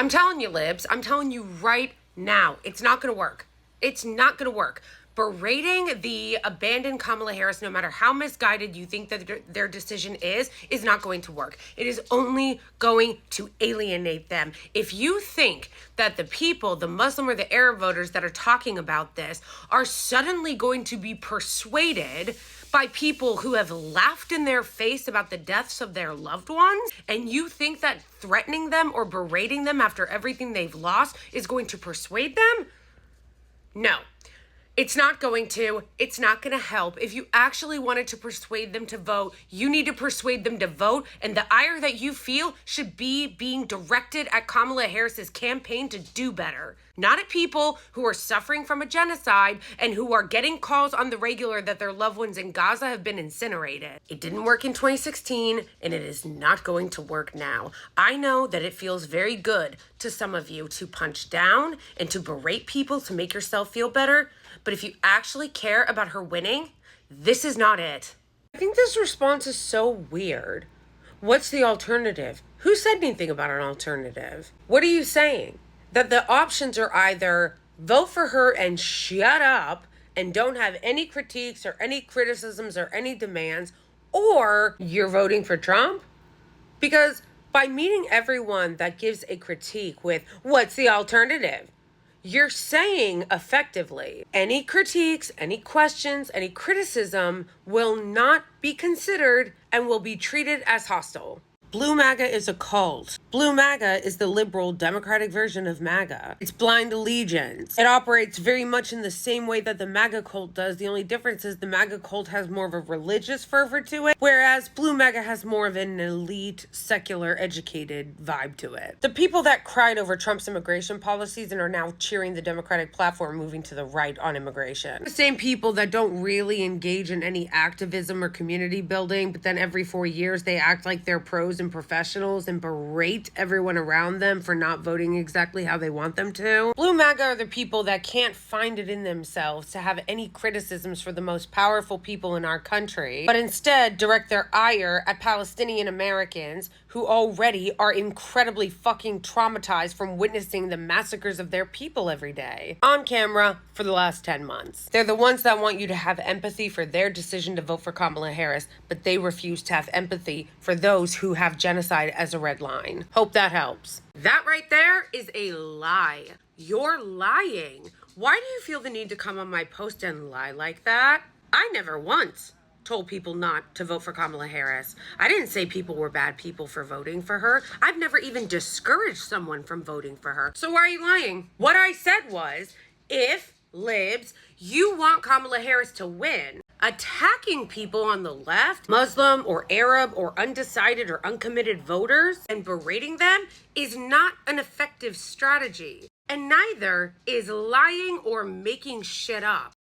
I'm telling you, libs, I'm telling you right now, it's not going to work. It's not going to work. Berating the abandoned Kamala Harris, no matter how misguided you think that their decision is not going to work. It is only going to alienate them. If you think that the people, the Muslim or the Arab voters that are talking about this are suddenly going to be persuaded by people who have laughed in their face about the deaths of their loved ones, and you think that threatening them or berating them after everything they've lost is going to persuade them? No. It's not going to. It's not going to help. If you actually wanted to persuade them to vote, you need to persuade them to vote. And the ire that you feel should be being directed at Kamala Harris's campaign to do better. Not at people who are suffering from a genocide and who are getting calls on the regular that their loved ones in Gaza have been incinerated. It didn't work in 2016, and it is not going to work now. I know that it feels very good to some of you to punch down and to berate people to make yourself feel better. But if you actually care about her winning, this is not it. I think this response is so weird. What's the alternative? Who said anything about an alternative? What are you saying? That the options are either vote for her and shut up and don't have any critiques or any criticisms or any demands, or you're voting for Trump? Because by meeting everyone that gives a critique with, what's the alternative? You're saying effectively, any critiques, any questions, any criticism will not be considered and will be treated as hostile. Blue MAGA is a cult. Blue MAGA is the liberal democratic version of MAGA. It's blind allegiance. It operates very much in the same way that the MAGA cult does. The only difference is the MAGA cult has more of a religious fervor to it, whereas Blue MAGA has more of an elite, secular, educated vibe to it. The people that cried over Trump's immigration policies and are now cheering the Democratic platform moving to the right on immigration. The same people that don't really engage in any activism or community building, but then every 4 years they act like they're pros and professionals and berate everyone around them for not voting exactly how they want them to. Blue MAGA are the people that can't find it in themselves to have any criticisms for the most powerful people in our country, but instead direct their ire at Palestinian Americans who already are incredibly fucking traumatized from witnessing the massacres of their people every day on camera for the last 10 months. They're the ones that want you to have empathy for their decision to vote for Kamala Harris, but they refuse to have empathy for those who have genocide as a red line. Hope that helps. That right there is a lie. You're lying. Why do you feel the need to come on my post and lie like that? I never once told people not to vote for Kamala Harris. I didn't say people were bad people for voting for her. I've never even discouraged someone from voting for her. So why are you lying? What I said was, if libs, you want Kamala Harris to win, attacking people on the left, Muslim or Arab or undecided or uncommitted voters, and berating them is not an effective strategy. And neither is lying or making shit up.